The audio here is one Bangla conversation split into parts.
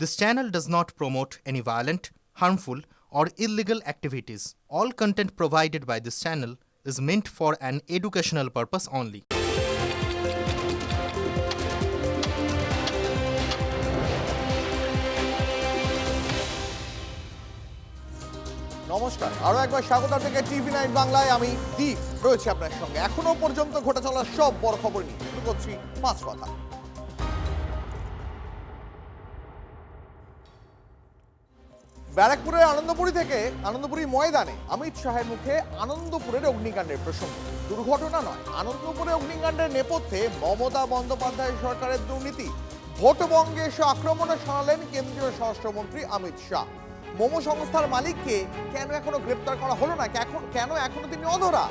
This channel does not promote any violent, harmful, or illegal activities. All content provided by this channel is meant for an educational purpose only. নমস্কার, আরো একবার স্বাগত আপনাকে টিভি9 বাংলায়। আমি দীপ রয়েছে আপনার সঙ্গে এখনো পর্যন্ত ঘটে চলা সব বড় খবর নিয়ে শুরু করছি পাঁচ কথা। ব্যারাকপুরের আনন্দপুরি ময়দানে অমিত শাহের মুখে আনন্দপুরের অগ্নিকাণ্ডের প্রসঙ্গ। দুর্ঘটনা নয়, আনন্দপুরে অগ্নিকাণ্ডের নেপথ্যে মমতা বন্দ্যোপাধ্যায় সরকারের দুর্নীতি। ভোটবঙ্গে এসে আক্রমণে শোনালেন কেন্দ্রীয় স্বরাষ্ট্রমন্ত্রী অমিত শাহ। মোমো সংস্থার মালিককে কেন এখনো গ্রেপ্তার করা হলো না? কেন এখনো তিনি অধরা?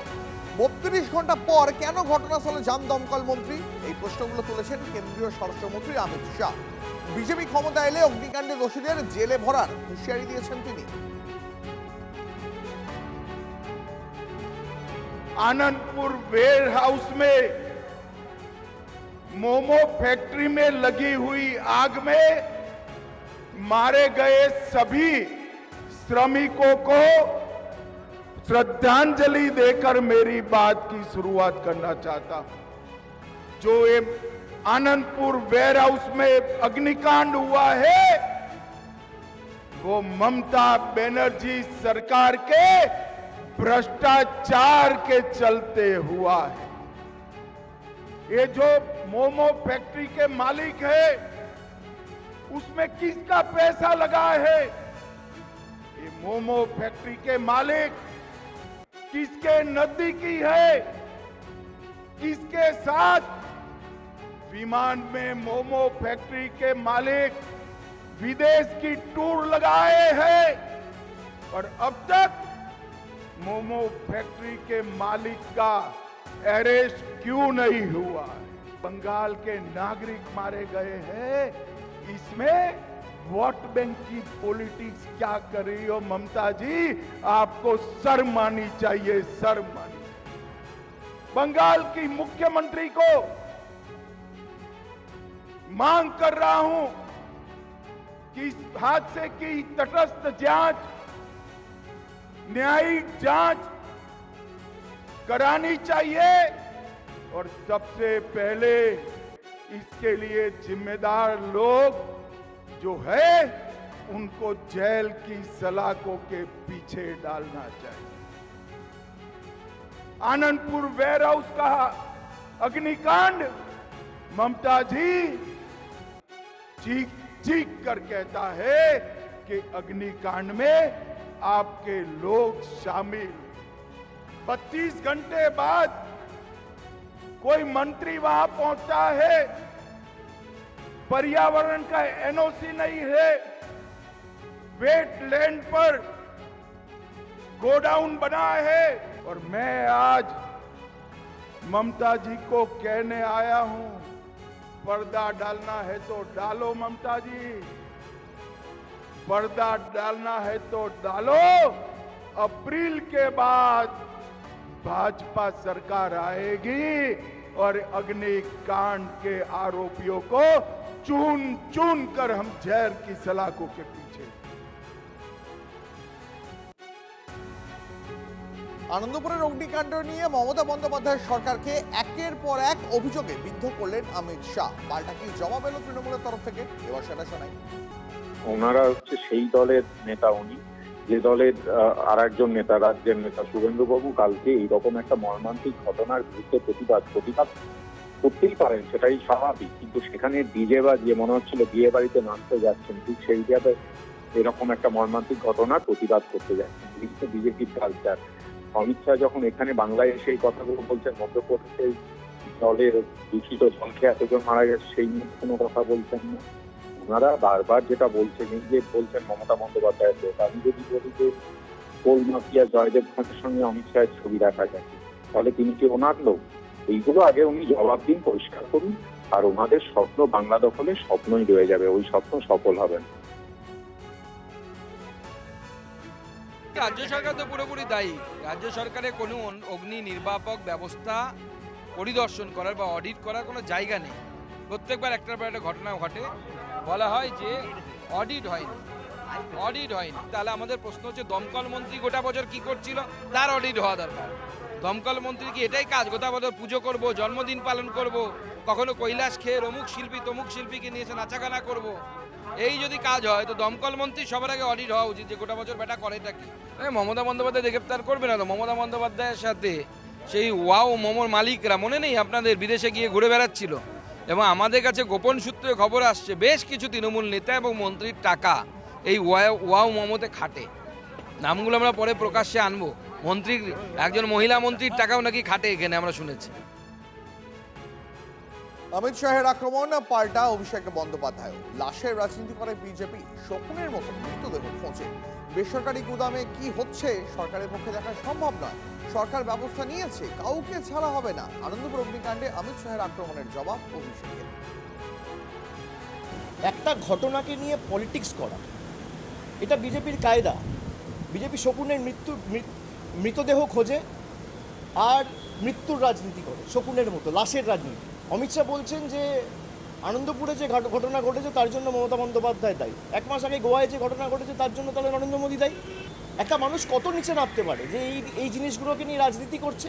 ৩২ ঘন্টা পর কেন ঘটনাস্থলে যান দমকল মন্ত্রী? এই প্রশ্নগুলো তুলেছেন কেন্দ্রীয় স্বরাষ্ট্রমন্ত্রী অমিত শাহ। বিজেপি ক্ষমতা এলে অগ্নিকাণ্ডে দোষীদের জেলে ভরার হুঁশিয়ারি দিয়েছেন তিনি। आनंदपुर वेयर हाउस में मोमो फैक्ट्री में लगी हुई आग में मारे गए सभी श्रमिकों को श्रद्धांजलि देकर मेरी बात की शुरुआत करना चाहता हूं। जो ये आनंदपुर वेयर हाउस में अग्निकांड हुआ है वो ममता बनर्जी सरकार के भ्रष्टाचार के चलते हुआ है। ये जो मोमो फैक्ट्री के मालिक है उसमें किसका पैसा लगा है? ये मोमो फैक्ट्री के मालिक किसके नजदीकी है? किसके साथ? विमान में मोमो फैक्ट्री के मालिक विदेश की टूर लगाए हैं और अब तक मोमो फैक्ट्री के मालिक का अरेस्ट क्यों नहीं हुआ? बंगाल के नागरिक मारे गए हैं। इसमें वोट बैंक की पॉलिटिक्स क्या कर रही हो ममता जी? आपको शर्म आनी चाहिए, शर्म आनी। बंगाल की मुख्यमंत्री को मांग कर रहा हूं कि इस हादसे की तटस्थ जांच, न्यायिक जांच करानी चाहिए और सबसे पहले इसके लिए जिम्मेदार लोग जो है उनको जेल की सलाखों के पीछे डालना चाहिए। आनंदपुर वेयर हाउस का अग्निकांड ममता जी चीख चीख कर कहता है कि अग्निकांड में आपके लोग शामिल। 32 घंटे बाद कोई मंत्री वहां पहुंचा है, पर्यावरण का एनओसी नहीं है, वेटलैंड पर गोडाउन बना है। और मैं आज ममता जी को कहने आया हूं, पर्दा डालना है तो डालो ममता जी, पर्दा डालना है तो डालो। अप्रैल के बाद भाजपा सरकार आएगी और अग्निकांड के आरोपियों को चुन चुन कर हम जहर की सलाखों के पीछे। আনন্দপুরের অগ্নিকাণ্ড নিয়ে মমতা বন্দ্যোপাধ্যায় সরকারকে একের পর এক অভিযোগে বিদ্ধ করলেন অমিত শাহ। পাল্টা কি জবাব এলো তৃণমূলের তরফ থেকে? এবার সেটা শোনাই। ওনারা হচ্ছে সেই দলের নেতা, উনি যে দলের আর একজন নেতা, রাজ্যের নেতা শুভেন্দুবাবু কালকে এইরকম একটা মর্মান্তিক ঘটনার বিরুদ্ধে প্রতিবাদ করতেই পারেন, সেটাই স্বাভাবিক। কিন্তু সেখানে ডিজে বাজিয়ে মনে হচ্ছিল বিয়ে বাড়িতে নাচতে যাচ্ছেন, ঠিক সেই জায়গায় এরকম একটা মর্মান্তিক ঘটনার প্রতিবাদ করতে যাচ্ছেন। বিজেপির কালচার। অমিত শাহ যখন এখানে বাংলায় এসে এই কথাগুলো বলছেন, মধ্যপ্রদেশে দলের দূষিত জলকে এতজন মারা গেছে সেই নিয়ে কোনো কথা বলছেন না। ওনারা বারবার যেটা বলছেন, এই যে বলছেন মমতা বন্দ্যোপাধ্যায়ের লোক, আমি যদি বলি যে কোল মাফিয়া জয়দেব খানের সঙ্গে অমিত শাহের ছবি দেখা যাচ্ছে, তাহলে তিনি কি ওনার লোক? এইগুলো আগে উনি জবাব দিন, পরিষ্কার করুন। আর ওনাদের স্বপ্ন বাংলা দখলে স্বপ্নই রয়ে যাবে, ওই স্বপ্ন সফল হবে না। রাজ্য সরকার তো পুরোপুরি দায়ী। রাজ্য সরকারের কোনো অগ্নি নির্বাপক ব্যবস্থা পরিদর্শন করার বা অডিট করার কোনো জায়গা নেই। প্রত্যেকবার একটার পর একটা ঘটনা ঘটে। বলা হয় যে অডিট হয়নি, অডিট হয়নি। তাহলে আমাদের প্রশ্ন হচ্ছে দমকল মন্ত্রী গোটা বছর কি করছিল, তার অডিট হওয়া দরকার। দমকল মন্ত্রী কি এটাই কাজ, গোটা বছর পুজো করব, জন্মদিন পালন করব, কখনো কৈলাস খেয়ে অমুক শিল্পী তমুক শিল্পীকে নিয়ে এসে নাচাগানা করব, এই যদি কাজ হয় তো দমকল মন্ত্রী সবার আগে অডিট হওয়া উচিত যে গোটা বছর বেটা করেটা কি। মমতা বন্দ্যোপাধ্যায় গ্রেপ্তার করবে না তো? মমতা বন্দ্যোপাধ্যায়ের সাথে সেই ওয়াও মোমোর মালিকরা মনে নেই আপনাদের, বিদেশে গিয়ে ঘুরে বেড়াচ্ছিল, এবং আমাদের কাছে গোপন সূত্রে খবর আসছে বেশ কিছু তৃণমূল নেতা এবং মন্ত্রীর টাকা এই ওয়াও মোমোতে খাটে। নামগুলো আমরা পরে প্রকাশ্যে আনবো। মন্ত্রীর একজন মহিলা মন্ত্রীর টাকাও নাকি খাটে এখানে, আমরা শুনেছি। অমিত শাহের আক্রমণ পাল্টা অভিষেক বন্দ্যোপাধ্যায়। লাশের রাজনীতি করে বিজেপি, শকুনের মতো মৃতদেহ খোঁজে। বেসরকারি গুদামে কি হচ্ছে সরকারের পক্ষে দেখা সম্ভব নয়, সরকার ব্যবস্থা নিয়েছে, কাউকে ছাড়া হবে না। আনন্দপুর অগ্নিকাণ্ডে অমিত শাহের আক্রমণের জবাব অভিষেকের। একটা ঘটনাকে নিয়ে পলিটিক্স করা এটা বিজেপির কায়দা। বিজেপি শকুনের মৃতদেহ খোঁজে আর মৃত্যুর রাজনীতি করে, শকুনের মতো লাশের রাজনীতি। অমিত শাহ বলছেন যে আনন্দপুরে যে ঘটনা ঘটেছে তার জন্য মমতা বন্দ্যোপাধ্যায় দায়ী, 1 মাস আগে গোয়ায় যে ঘটনা ঘটেছে তার জন্য তাহলে নরেন্দ্র মোদী দায়ী। একটা মানুষ কত নিচে নামতে পারে যে এই জিনিসগুলোকে নিয়ে রাজনীতি করছে?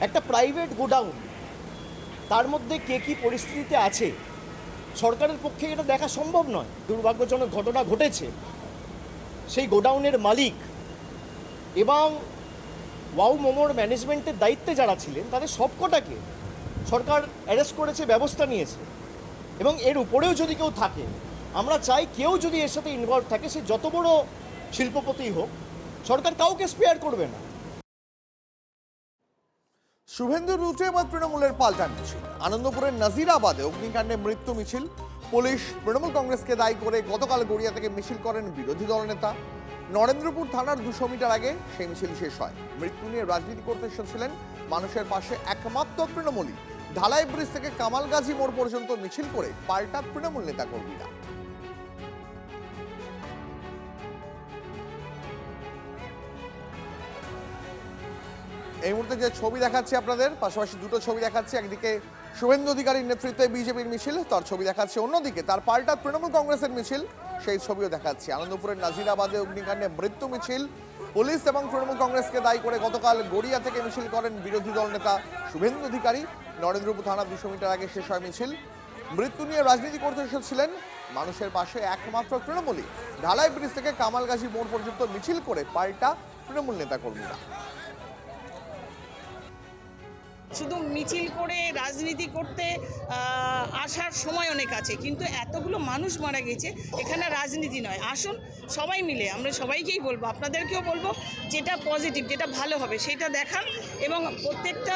একটা প্রাইভেট গোডাউন, তার মধ্যে কে কী পরিস্থিতিতে আছে সরকারের পক্ষে এটা দেখা সম্ভব নয়। দুর্ভাগ্যজনক ঘটনা ঘটেছে, সেই গোডাউনের মালিক এবং ওয়াও মোমোর ম্যানেজমেন্টের দায়িত্বে যারা ছিলেন তাদের সবকটাকে সরকার অ্যারেস্ট করেছে, ব্যবস্থা নিয়েছে। এবং এর উপরেও যদি কেউ থাকে, আমরা চাই কেউ যদি এর সাথে ইনভলভ থাকে, সে যত বড় শিল্পপতি হোক, সরকার কাউকে স্পেয়ার করবে না। শুভেন্দু রুটে এবার তৃণমূলের পাল্টা মিছিল। আনন্দপুরের নাজিরাবাদে অগ্নিকাণ্ডে মৃত্যু মিছিল। পুলিশ তৃণমূল কংগ্রেসকে দায়ী করে গতকাল গড়িয়া থেকে মিছিল করেন বিরোধী দলনেতা। নরেন্দ্রপুর থানার 200 মিটার আগে সেই মিছিল শেষ হয়। মৃত্যু নিয়ে রাজনীতি করতে এসেছিলেন মানুষের পাশে একমাত্র তৃণমূলই। ঢালাই ব্রিজ থেকে কামালগাজী মোড় পর্যন্ত মিছিল করে পাল্টা তৃণমূল নেতা কর্মীরা। এই মুহূর্তে যে ছবি দেখাচ্ছি আপনাদের, পাশাপাশি দুটো ছবি দেখাচ্ছি, একদিকে শুভেন্দু অধিকারীর নেতৃত্বে বিজেপির মিছিল, তার ছবি দেখাচ্ছি, অন্যদিকে তার পাল্টা তৃণমূল কংগ্রেসের মিছিল, সেই ছবিও দেখাচ্ছি। আনন্দপুরের নাজিরাবাদে অগ্নিকাণ্ডে মৃত্যু মিছিল। পুলিশ এবং তৃণমূল কংগ্রেসকে দায়ী করে গতকাল গড়িয়া থেকে মিছিল করেন বিরোধী দল নেতা শুভেন্দু অধিকারী। নরেন্দ্রপুর থানা 200 মিটার আগে শেষ হয় মিছিল। মৃত্যু নিয়ে রাজনীতি করতে এসেছিলেন মানুষের পাশে একমাত্র তৃণমূলই। ঢালাই ব্রিজ থেকে কামালগাজী মোড় পর্যন্ত মিছিল করে পাল্টা তৃণমূল নেতা কর্মীরা। শুধু মিছিল করে রাজনীতি করতে আসার সময় অনেক আছে, কিন্তু এতগুলো মানুষ মারা গেছে, এখানে রাজনীতি নয়। আসুন সবাই মিলে, আমরা সবাইকেই বলবো, আপনাদেরকেও বলবো, যেটা পজিটিভ, যেটা ভালো হবে সেটা দেখান, এবং প্রত্যেকটা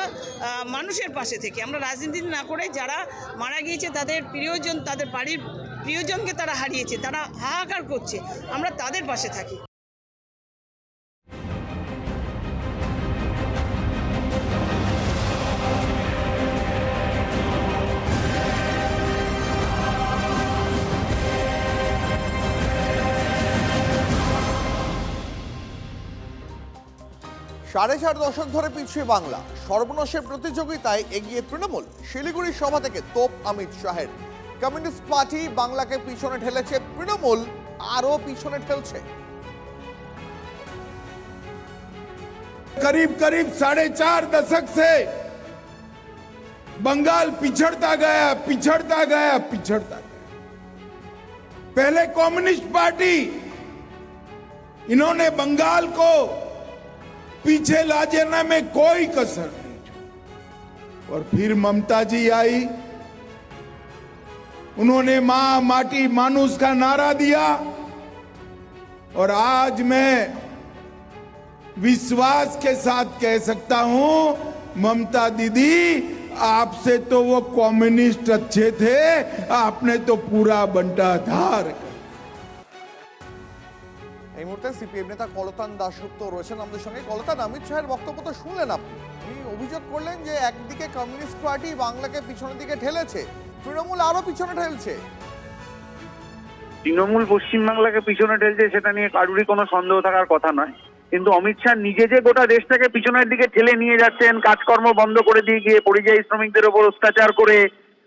মানুষের পাশে থেকে আমরা রাজনীতি না করে যারা মারা গিয়েছে তাদের প্রিয়জন, তাদের বাড়ির প্রিয়জনকে তারা হারিয়েছে, তারা হাহাকার করছে, আমরা তাদের পাশে থাকি। সাড়ে 4 দশক ধরে পিছিয়ে বাংলা, সর্বনাশের প্রতিযোগিতায় এগিয়ে তৃণমূল। শিলিগুড়ির সভা থেকে তোপ অমিত শাহের। কমিউনিস্ট পার্টি বাংলাকে পিছনে ঠেলেছে, তৃণমূল আরো পিছনে ঠেলছে। करीब करीब 4.5 दशक से बंगाल पिछड़ता गया, पिछड़ता गया, पिछड़ता गया। पहले कम्युनिस्ट पार्टी, इन्होंने बंगाल को पीछे ला जाने में कोई कसर नहीं छोड़ी। और फिर ममता जी आई, उन्होंने मां माटी मानुष का नारा दिया, और आज मैं विश्वास के साथ कह सकता हूं, ममता दीदी आपसे तो वो कम्युनिस्ट अच्छे थे, आपने तो पूरा बंटाधार कर। এই মুহূর্তে সিপিএম নেতা কলতান দাশগুপ্ত রয়েছেন আমাদের সঙ্গে। কলতান, অমিত শাহের বক্তব্য তো শুনলেন আপনি, উনি অভিযোগ করলেন যে একদিকে কমিউনিস্ট পার্টি বাংলাকে পিছনের দিকে ঠেলেছে, তৃণমূল আরো পিছনে ঠেলছে। তৃণমূল পশ্চিমবাংলাকে পিছনে ঠেলছে সেটা নিয়ে কারুরই কোনো সন্দেহ থাকার কথা নয়, কিন্তু অমিত শাহ নিজে যে গোটা দেশটাকে পিছনের দিকে ঠেলে নিয়ে যাচ্ছেন, কাজকর্ম বন্ধ করে দিয়ে গিয়ে পরিযায়ী শ্রমিকদের ওপর অত্যাচার করে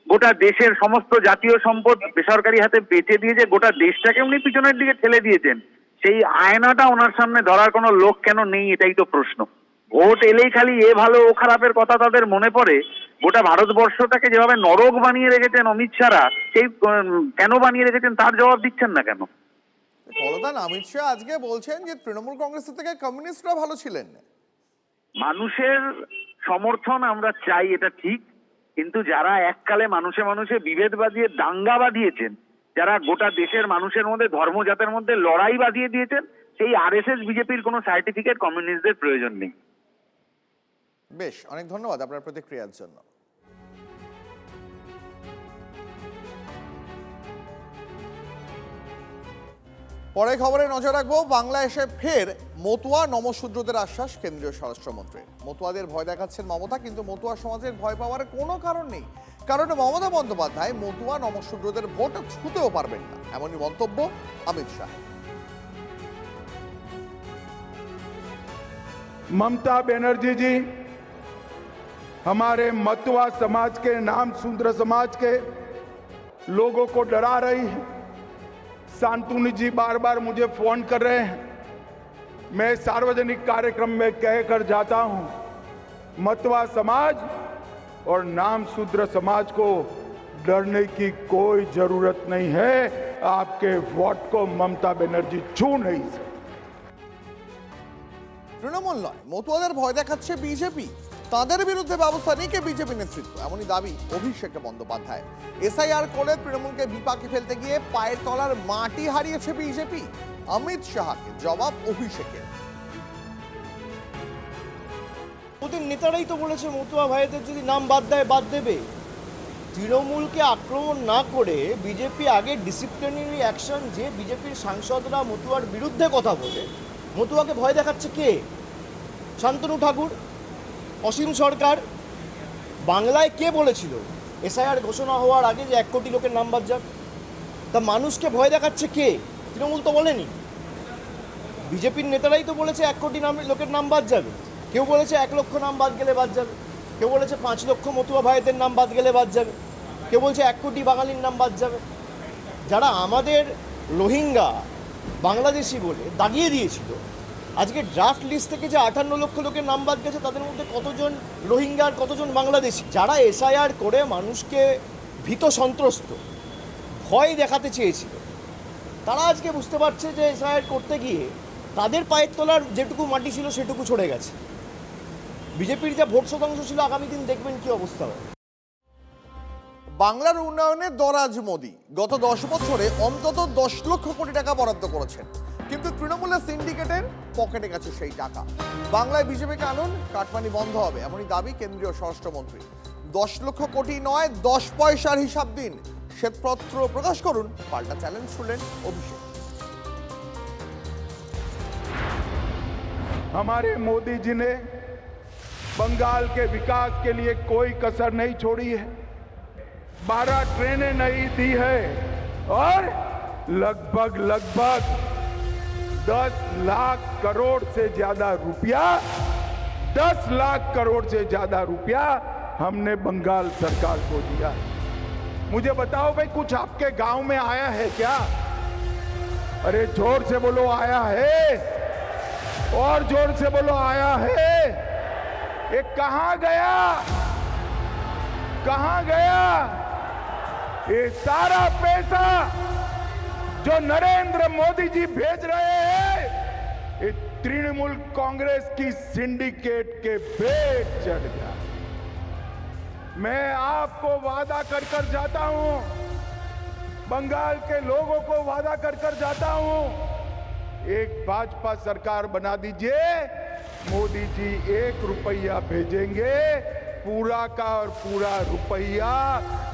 গোটা দেশের সমস্ত জাতীয় সম্পদ বেসরকারি হাতে বেচে দিয়ে যে গোটা দেশটাকে উনি পিছনের দিকে ঠেলে দিয়েছেন, সেই আয়নাটা ওনার সামনে ধরার কোনো লোক কেন নেই, এটাই তো প্রশ্ন। ভোট এলেই খালি এ ভালো ও খারাপের কথা তাদের মনে পড়ে। গোটা ভারতবর্ষটাকে যেভাবে নরক বানিয়ে রেখেছেন অমিত শাহরা, সেই কেন বানিয়ে রেখেছেন তার জবাব দিচ্ছেন না কেন? কলতান, অমিত শাহ আজকে বলছেন যে তৃণমূল কংগ্রেসের থেকে কমিউনিস্টরা ভালো ছিলেন। মানুষের সমর্থন আমরা চাই, এটা ঠিক, কিন্তু যারা এককালে মানুষে মানুষে বিভেদ বাঁধিয়ে দাঙ্গা বাঁধিয়েছেন, যারা গোটা দেশের মানুষের মধ্যে ধর্মজাতের মধ্যে লড়াই বাঁধিয়ে দিয়েছেন, সেই আরএসএস বিজেপির কোনো সার্টিফিকেট কমিউনিস্টদের প্রয়োজন নেই। বেশ, অনেক ধন্যবাদ আপনার প্রতিক্রিয়ার জন্য। পরে খবরে নজর রাখবো, বাংলাদেশে ফের মতুয়া নমশূদ্রদের আশ্বাস কেন্দ্রীয় স্বরাষ্ট্রমন্ত্রীর। মতুয়াদের ভয় দেখাচ্ছেন মমতা, কিন্তু মতুয়া সমাজের ভয় পাওয়ার কোনো কারণ নেই, কারণ মমতা বন্দ্যোপাধ্যায় মতুয়া নমশূদ্রদের ভোট ছুঁতেও পারবেন না, এমনই মন্তব্য অমিত শাহ। ममता बनर्जी जी हमारे मतुआ समाज के, नाम शूद्र समाज के लोगों को डरा रही है। शांतनु जी बार बार मुझे फोन कर रहे हैं, मैं सार्वजनिक कार्यक्रम में कहकर जाता हूं, मतुआ समाज और नाम शूद्र समाज को डरने की कोई जरूरत नहीं है। आपके वोट को ममता बनर्जी छू नहीं सकती। তৃণমূল নয়, মতুয়াদের ভয় দেখাচ্ছে বিজেপি, তাদের বিরুদ্ধে ব্যবস্থা নিকে বিজেপি নেতৃত্ব, এমনই দাবি অভিষেক বন্দ্যোপাধ্যায়। এসআইআর করে তৃণমূলকে বিপাকে ফেলতে গিয়ে পায়ের তলার মাটি হারিয়েছে বিজেপি, অমিত শাহকে জবাব অভিষেকের। ওদের নেতারাই তো বলেছে মতুয়া ভাইদের যদি নাম বাদ দেয় বাদ দেবে। তৃণমূলকে আক্রমণ না করে বিজেপি আগে ডিসিপ্লিনারি অ্যাকশন, যে বিজেপির সাংসদরা মতুয়ার বিরুদ্ধে কথা বলে, মতুয়াকে ভয় দেখাচ্ছে কে? শান্তনু ঠাকুর, অসীম সরকার। বাংলায় কে বলেছিল এসআইআর ঘোষণা হওয়ার আগে যে 1 কোটি লোকের নাম বাদ যাক? তা মানুষকে ভয় দেখাচ্ছে কে? তৃণমূল তো বলেনি, বিজেপির নেতারাই তো বলেছে 1 কোটি লোকের নাম বাদ যাবে। কেউ বলেছে 1 লক্ষ নাম বাদ গেলে বাদ যাবে, কেউ বলেছে 5 লক্ষ মতুয়া ভাইদের নাম বাদ গেলে বাদ যাবে, কেউ বলছে 1 কোটি বাঙালির নাম বাদ যাবে। যারা আমাদের রোহিঙ্গা বাংলাদেশি বলে দাগিয়ে দিয়েছিল, আজকে ড্রাফট লিস্ট থেকে যে 58 লক্ষ লোকের নাম বাদ গেছে, তাদের মধ্যে কতজন রোহিঙ্গা আর কতজন বাংলাদেশি? যারা এসআইআর করে মানুষকে ভীত সন্ত্রস্ত ভয় দেখাতে চেয়েছিল, তারা আজকে বুঝতে পারছে যে এসআইআর করতে গিয়ে তাদের পায়ের তলার যেটুকু মাটি ছিল সেটুকু ছড়ে গেছে। বিজেপির যা ভোট শতাংশ ছিল, আগামী দিন দেখবেন কি অবস্থা হবে। বাংলার উন্নয়নে দরাজ মোদি গত 10 বছরে অন্তত 10 লক্ষ কোটি টাকা বরাদ্দ করেছেন, কিন্তু তৃণমূলের সিন্ডিকেটের পকেটে গেছে সেই টাকা। বাংলায় বিজেপিকে আনুন, কাটমানি বন্ধ হবে, এমনই দাবি কেন্দ্রীয় স্বরাষ্ট্রমন্ত্রী। 10 লক্ষ কোটি নয়, 10 পয়সার হিসাব দিন, শ্বেতপত্র প্রকাশ করুন, পাল্টা চ্যালেঞ্জ ছুড়লেন অভিষেক। हमारे मोदी जी ने बंगाल के विकास के लिए कोई कसर नहीं छोड़ी है, 12 ट्रेनें नई दी है और लगभग 10 लाख करोड़ से ज्यादा रुपया 10 लाख करोड़ से ज्यादा रुपया हमने बंगाल सरकार को दिया। मुझे बताओ भाई, कुछ आपके गांव में आया है क्या? अरे जोर से बोलो, आया है? और जोर से बोलो, आया है? ये कहां गया? कहां गया ये सारा पैसा जो नरेंद्र मोदी जी भेज रहे हैं? ये तृणमूल कांग्रेस की सिंडिकेट के पेट चढ़ गया। मैं आपको वादा कर कर जाता हूं, बंगाल के लोगों को वादा कर कर जाता हूं, एक भाजपा सरकार बना दीजिए, मोदी जी 1 रुपया भेजेंगे, पूरा का और पूरा रुपया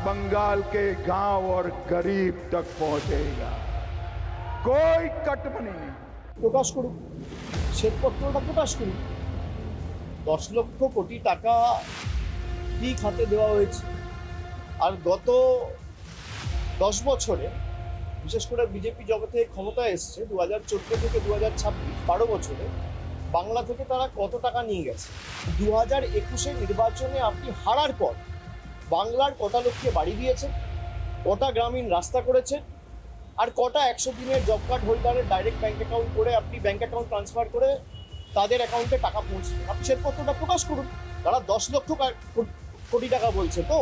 बंगाल के गांव और गरीब तक पहुंचेगा, कोई कटमनी नहीं। প্রকাশ করুক, শ্বেতপত্রটা প্রকাশ করুক। 10 লক্ষ কোটি টাকা কি খাতে দেওয়া হয়েছে? আর গত 10 বছরে, বিশেষ করে বিজেপি জগতে ক্ষমতায় এসছে 2014 থেকে 2026, 12 বছরে বাংলা থেকে তারা কত টাকা নিয়ে গেছে? 2021-এর নির্বাচনে আপনি হারার পর বাংলার কটা লোককে বাড়ি দিয়েছেন, কটা গ্রামীণ রাস্তা করেছেন, আর কটা 100 দিনের জব কার্ড হোল্ডারের ডাইরেক্ট ব্যাংক অ্যাকাউন্ট করে আপনি ব্যাংক অ্যাকাউন্ট ট্রান্সফার করে তাদের অ্যাকাউন্টে টাকা পৌঁছছে। আপনি শ্বেতপত্রটা প্রকাশ করুন। তারা 10 লক্ষ কোটি টাকা বলছে, তো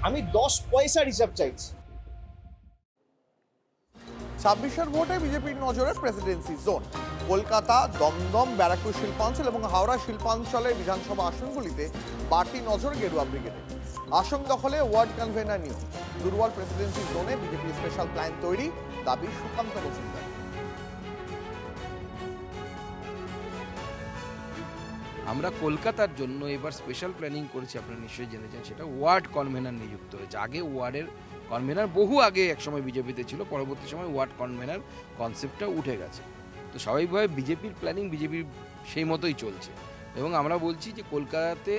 আমি 10 পয়সার হিসাব চাইছি। 26-এর ভোটে বিজেপির নজরে প্রেসিডেন্সি জোন। কলকাতা, দমদম, ব্যারাকপুর শিল্পাঞ্চল এবং হাওড়া শিল্পাঞ্চলের বিধানসভা আসনগুলিতে বাড়তি নজর গেরুয়া ব্রিগেডে। আসন দখলে ওয়ার্ড কনভেনার নিয়োগ। দুর্বল প্রেসিডেন্সি জোনে বিজেপির স্পেশাল প্ল্যান তৈরি, দাবি সুকান্ত মজুমদার। আমরা কলকাতার জন্য এবার স্পেশাল প্ল্যানিং করেছি, আপনারা নিশ্চয়ই জেনেছেন, সেটা ওয়ার্ড কনভেনার নিযুক্ত হয়েছে। আগে ওয়ার্ডের কনভেনার বহু আগে একসময় বিজেপিতে ছিল, পরবর্তী সময় ওয়ার্ড কনভেনার কনসেপ্টটা উঠে গেছে। তো স্বাভাবিকভাবে বিজেপির প্ল্যানিং বিজেপির সেই মতোই চলছে। এবং আমরা বলছি যে কলকাতাতে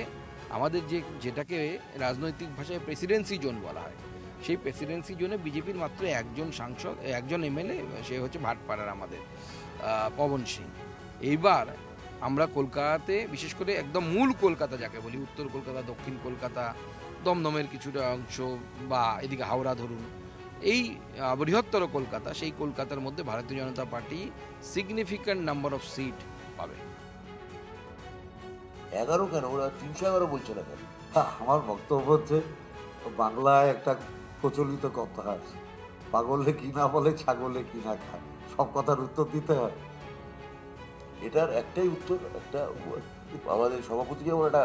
আমাদের যেটাকে রাজনৈতিক ভাষায় প্রেসিডেন্সি জোন বলা হয়, সেই প্রেসিডেন্সি জোনে বিজেপির মাত্র একজন সাংসদ, একজন এমএলএ, সে হচ্ছে ভাটপাড়ার আমাদের পবন সিং। এইবার আমরা কলকাতাতে বিশেষ করে একদম মূল কলকাতা যাকে বলি, উত্তর কলকাতা, দক্ষিণ কলকাতা, দমদমের কিছুটা অংশ বা এদিকে হাওড়া ধরুন, এই বৃহত্তর কলকাতা, সেই কলকাতার মধ্যে Bharatiya Janata Party significant number of seat পাবে। 11 কেন, ওরা 311 বলছে না কেন? আমার বক্তব্য হচ্ছে, বাংলায় একটা প্রচলিত কথা আছে, পাগলে কি না বলে, ছাগলে কি না খায়, সব কথার উত্তর দিতে হয়। এটার একটাই উত্তর, একটা আমাদের সভাপতি যেমন একটা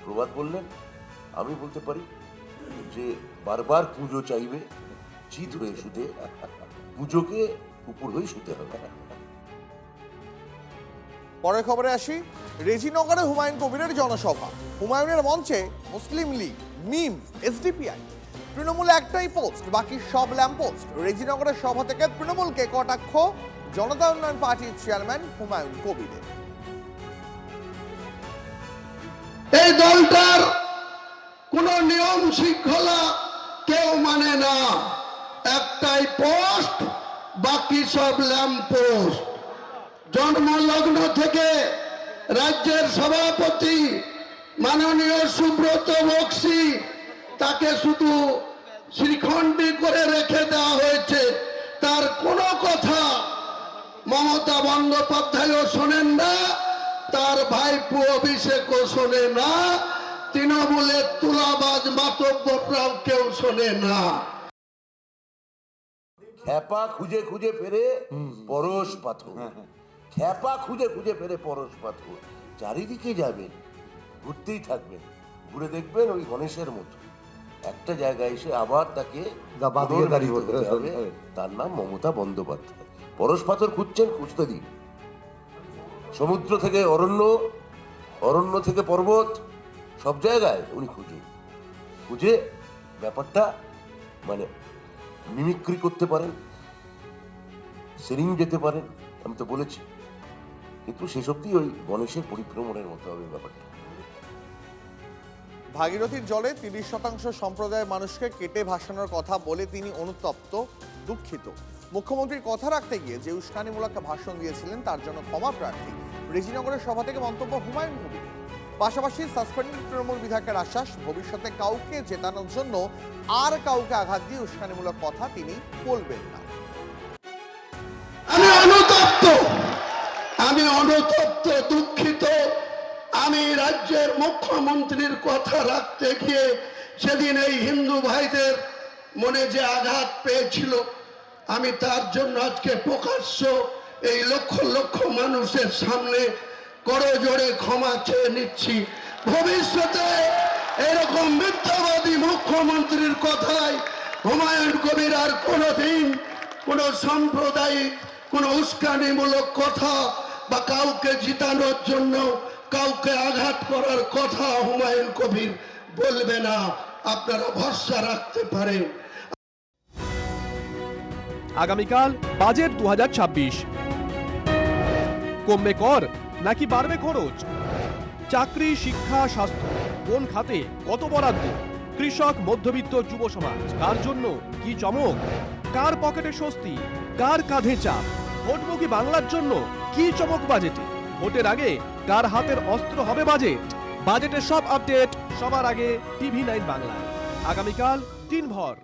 প্রবাদ বললেন, আমি বলতে পারি যে বারবার পুজো চাইবে চিত হয়ে শুতে, পুজোকে উপর হয়ে শুতে হবে। পরের খবরে আসি। রেজিনগরে হুমায়ুন কবিরের জনসভা। হুমায়ুনের মঞ্চে মুসলিম লীগ, মিম, এসডিপিআই। তৃণমূলে একটাই পোস্ট, বাকি সব ল্যাম্প পোস্ট। রেজিনগরের সভা থেকে তৃণমূলকে কটাক্ষ জনতা উন্নয়ন পার্টির চেয়ারম্যান হুমায়ুন কবিরের। এই দলটার কোন নিয়ম শৃঙ্খলা কেউ মানে না, একটাই পোস্ট, বাকি সব ল্যাম্প পোস্ট। জন্মলগ্ন থেকে রাজ্যের সভাপতি মাননীয় সুব্রত বক্সি, তাকে শুধু শ্রীখণ্ডী করে রেখে দেওয়া হয়েছে। তার কোনো কথা মমতা বন্দ্যোপাধ্যায়ও শোনেন না, তার ভাইপো অভিষেকও শোনে না, তৃণমূলের তুলাবাজ মাতব্বররাও কেউ শোনে না। খ্যাপা খুঁজে খুঁজে ফেরে পরশ পাথর, খ্যাপা খুঁজে খুঁজে ফেরে পরশ পাথর। চারিদিকে যাবেন, ঘুরতেই থাকবেন, ঘুরে দেখবেন ওই গণেশের মতো একটা জায়গায় এসে আবার তাকে দাঁড়িয়ে হতে হবে। তার নাম মমতা বন্দ্যোপাধ্যায়। পরশ পাথর খুঁজছেন, খুঁজতে দিন। সমুদ্র থেকে অরণ্য, অরণ্য থেকে পর্বত, সব জায়গায় উনি খুঁজুন। খুঁজে ব্যাপারটা মানে মিমিক্রি করতে পারেন, সেরিং যেতে পারেন, আমি তো বলেছি, কিন্তু শেষ অব্দি ওই গণেশের পরিভ্রমণের মতো হবে ব্যাপারটা। ভাগীরথীর জলে 30% সম্প্রদায়ের মানুষকে কেটে ভাসানোর কথা বলে তিনি অনুতপ্ত, দুঃখিত। মুখ্যমন্ত্রীর কথা রাখতে গিয়ে যে উস্কানিমূলক ভাষণ দিয়েছিলেন তার জন্য ক্ষমা প্রার্থী। রেজিনগরের সভা থেকে মন্তব্য হুমায়ুন কবিরের। পাশাপাশি সাসপেন্ডেড তৃণমূল বিধায়কের আশ্বাস, ভবিষ্যতে কাউকে জেতানোর জন্য আর কাউকে আঘাত দিয়ে উস্কানিমূলক কথা তিনি বলবেন না। আমি অনুতপ্ত, দুঃখিত। আমি রাজ্যের মুখ্যমন্ত্রীর কথা রাখতে গিয়ে সেদিন এই হিন্দু ভাইদের মনে যে আঘাত পেয়েছিল, আমি তার জন্য আজকে প্রকাশ্য এই লক্ষ লক্ষ মানুষের সামনে করজোড়ে ক্ষমা চেয়ে নিচ্ছি। ভবিষ্যতে এরকম মিথ্যাবাদী মুখ্যমন্ত্রীর কথায় হুমায়ুন কবির আর কোনোদিন কোনো সাম্প্রদায়িক কোনো উস্কানিমূলক কথা বা কাউকে জিতানোর জন্য কাউকে আঘাত করার কথা হুমায়ুন কবির বলবে না, আপনারা ভরসা রাখতে পারেন। আগামীকাল বাজেট 2026। কমবে কর নাকি বাড়বে খরচ? চাকরি, শিক্ষা, স্বাস্থ্য কোন খাতে কত বরাদ্দ? কৃষক, মধ্যবিত্ত, যুব সমাজ কার জন্য কি চমক? কার পকেটে স্বস্তি, কার কাঁধে চাপ? ভোটমুখী বাংলার জন্য কি চমক বাজেটে? ভোটের আগে কার হাতের অস্ত্র হবে বাজেট? বাজেটের সব আপডেট সবার আগে TV9 বাংলায়। আগামীকাল দিনভর।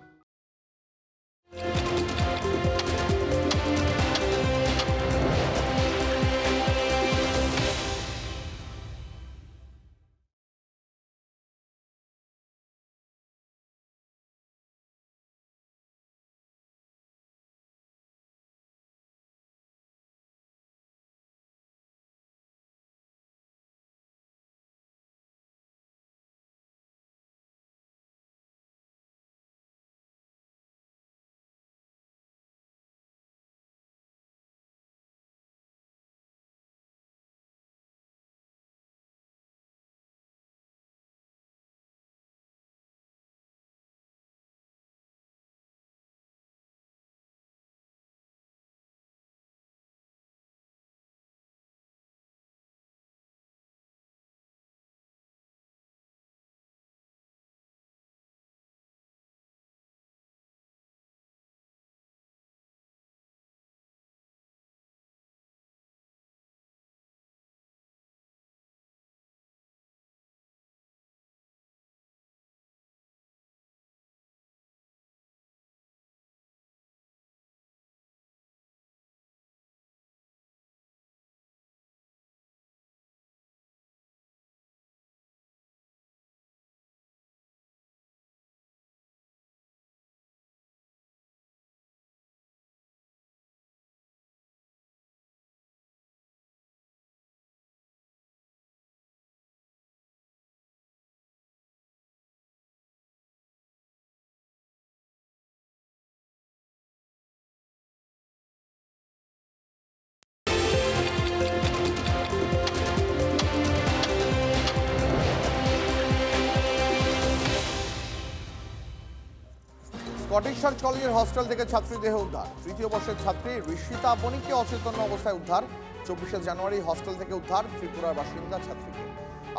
স্কটিশ চার্চ কলেজের হস্টেল থেকে ছাত্রী দেহ উদ্ধার। তৃতীয় বর্ষের ছাত্রী ঋষিতা বণিককে অচেতন অবস্থায় উদ্ধার। 24শে জানুয়ারি হস্টেল থেকে উদ্ধার ত্রিপুরার বাসিন্দা ছাত্রীকে।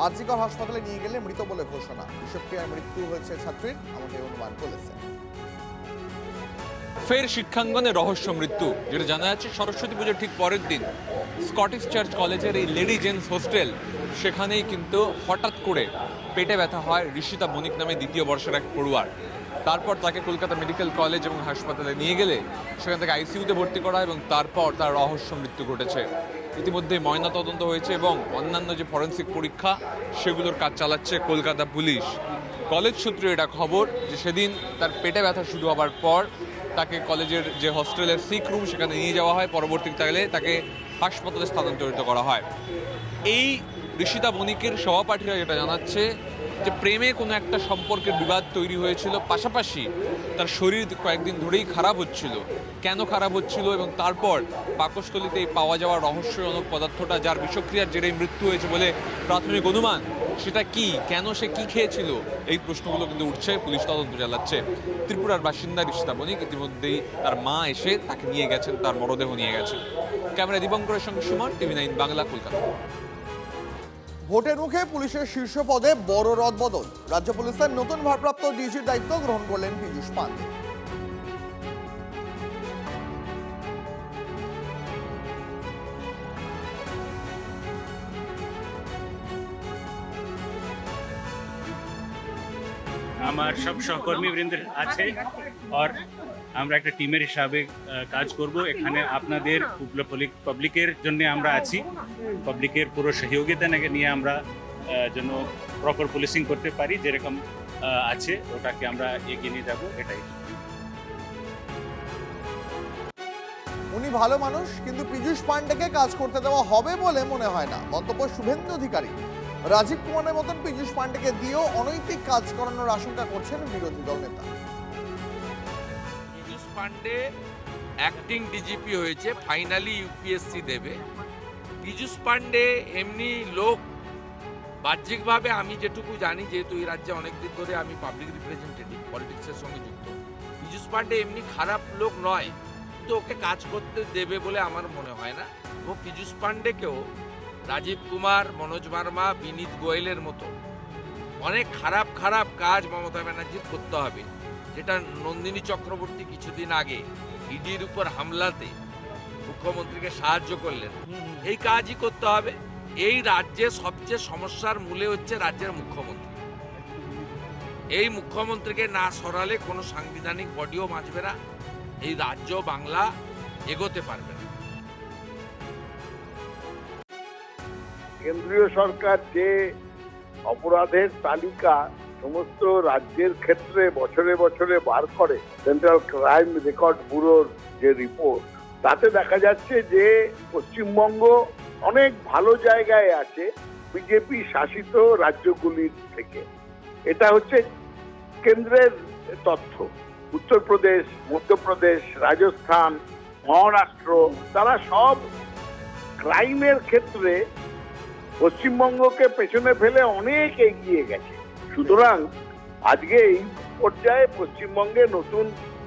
আরজিকর হাসপাতালে নিয়ে গেলে মৃত বলে ঘোষণা। বিষক্রিয়ায় মৃত্যু হয়েছে ছাত্রীর, আমাদের অনুমান বলেছে। ফের শিক্ষাঙ্গনে রহস্য মৃত্যু, যেটা জানা যাচ্ছে সরস্বতী পুজোর ঠিক পরের দিন স্কটিশ চার্চ কলেজের এই লেডি জেন্টস হোস্টেল, সেখানেই কিন্তু হঠাৎ করে পেটে ব্যথা হয় ঋষিতা বণিক নামে দ্বিতীয় বর্ষের এক পড়ুয়ার। তারপর তাকে কলকাতা মেডিকেল কলেজ এবং হাসপাতালে নিয়ে গেলে সেখান থেকে আইসিইউতে ভর্তি করা এবং তারপর তার রহস্য মৃত্যু ঘটেছে। ইতিমধ্যে ময়নাতদন্ত হয়েছে এবং অন্যান্য যে ফরেন্সিক পরীক্ষা সেগুলোর কাজ চালাচ্ছে কলকাতা পুলিশ। কলেজ সূত্রে এটা খবর যে সেদিন তার পেটে ব্যথা শুরু হবার পর তাকে কলেজের যে হস্টেলের সিক রুম সেখানে নিয়ে যাওয়া হয়, পরবর্তীকালে তাকে হাসপাতালে স্থানান্তরিত করা হয়। এই ঋষিতা বণিকের সহপাঠীরা যেটা জানাচ্ছে যে প্রেমে কোনো একটা সম্পর্কের বিবাদ তৈরি হয়েছিল, পাশাপাশি তার শরীর কয়েকদিন ধরেই খারাপ হচ্ছিল। কেন খারাপ হচ্ছিল এবং তারপর পাকস্থলীতে পাওয়া যাওয়া রহস্যজনক পদার্থটা যার বিষক্রিয়ার জেরেই মৃত্যু হয়েছে বলে প্রাথমিক অনুমান, সেটা কি, কেন সে কি খেয়েছিল, এই প্রশ্নগুলো কিন্তু উঠছে। পুলিশ তদন্ত চালাচ্ছে। ত্রিপুরার বাসিন্দা ঋষিতা বণিক ইতিমধ্যেই তার মা এসে তাকে নিয়ে গেছেন, তার মরদেহ নিয়ে গেছেন। ক্যামেরা দীপঙ্করের সঙ্গে সুমন, TV9 বাংলা, কলকাতা। ভোটের মুখে পুলিশের শীর্ষ পদে বড় রদবদল। রাজ্য পুলিশের নতুন ভারপ্রাপ্ত ডিজির দায়িত্ব গ্রহণ করলেন পীযূষ পান্ডে। আমার সব সহকর্মীবৃন্দ আছে আর আমরা একটা টিমের হিসাবে কাজ করব। এখানে আপনাদের পাবলিকের জন্য আমরা আছি, পাবলিকের পুরো সহযোগিতা নিয়ে আমরা যেন প্রপার পুলিশিং করতে পারি, যেরকম আছে ওটাকে আমরা এগিয়ে নিয়ে যাব, এটাই। উনি ভালো মানুষ, কিন্তু পীযূষ পান্ডেকে কাজ করতে দেওয়া হবে বলে মনে হয় না, মন্তব্য শুভেন্দু অধিকারী। রাজীব কুমারের মতন পীযূষ পান্ডেকে দিয়েও অনৈতিক কাজ করানোর আশঙ্কা করছেন বিরোধী দল নেতা। পীযূষ পান্ডে অ্যাক্টিং ডিজিপি হয়েছে, ফাইনালি ইউপিএসসি দেবে। পীযূষ পান্ডে এমনি লোক, বাহ্যিকভাবে আমি যেটুকু জানি, যেহেতু এই রাজ্যে অনেকদিন ধরে আমি পাবলিক রিপ্রেজেন্টেটিভ, পলিটিক্সের সঙ্গে যুক্ত, পীযূষ পান্ডে এমনি খারাপ লোক নয়, কিন্তু ওকে কাজ করতে দেবে বলে আমার মনে হয় না। ও পীযূষ পান্ডেকেও রাজীব কুমার, মনোজ ভার্মা, বিনীত গোয়েলের মতো অনেক খারাপ খারাপ কাজ মমতা ব্যানার্জির করতে হবে, যেটা নন্দিনী চক্রবর্তী কিছুদিন আগে ইডির উপর হামলাতে মুখ্যমন্ত্রীকে সাহায্য করলেন, এই কাজই করতে হবে। এই রাজ্যে সবচেয়ে সমস্যার মূলে হচ্ছে রাজ্যের মুখ্যমন্ত্রী। এই মুখ্যমন্ত্রীকে না সরালে কোনো সাংবিধানিক বডিও বাঁচবে না, এই রাজ্য বাংলা এগোতে পারবে না। কেন্দ্রীয় সরকার যে অপরাধের তালিকা সমস্ত রাজ্যের ক্ষেত্রে বছরে বছরে বার করে, সেন্ট্রাল ক্রাইম রেকর্ড ব্যুরোর যে রিপোর্ট, তাতে দেখা যাচ্ছে যে পশ্চিমবঙ্গ অনেক ভালো জায়গায় আছে বিজেপি শাসিত রাজ্যগুলির থেকে। এটা হচ্ছে কেন্দ্রের তথ্য। উত্তরপ্রদেশ, মধ্যপ্রদেশ, রাজস্থান, মহারাষ্ট্র, তারা সব ক্রাইমের ক্ষেত্রে পশ্চিমবঙ্গকে পেছনে ফেলে অনেক এগিয়ে গেছে। সুতরাং আজকে এই পর্যায়ে পশ্চিমবঙ্গে নতুন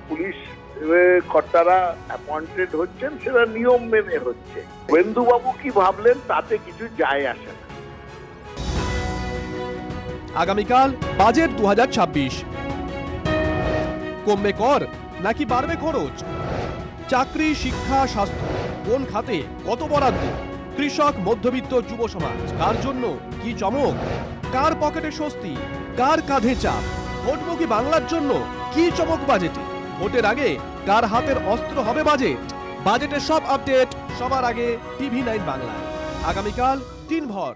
পুলিশ কর্তারা অ্যাপয়েন্টেড হচ্ছেন, সেটা নিয়ম মেনে হচ্ছে। শুভেন্দুবাবু কি ভাবলেন তাতে কিছু যায় আসে না। আগামীকাল বাজেট 2026। কমবে কর নাকি বাড়বে খরচ? চাকরি, শিক্ষা, স্বাস্থ্য কোন খাতে কত বরাদ্দ? কৃষক, মধ্যবিত্ত, যুব সমাজ কার জন্য কি চমক? কার পকেটে স্বস্তি, কার কাঁধে চাপ? ভোটমুখী বাংলার জন্য কি চমক বাজেটে? ভোটের আগে কার হাতের অস্ত্র হবে বাজেট? বাজেটের সব আপডেট সবার আগে TV9 বাংলায়। আগামীকাল 3 ভর।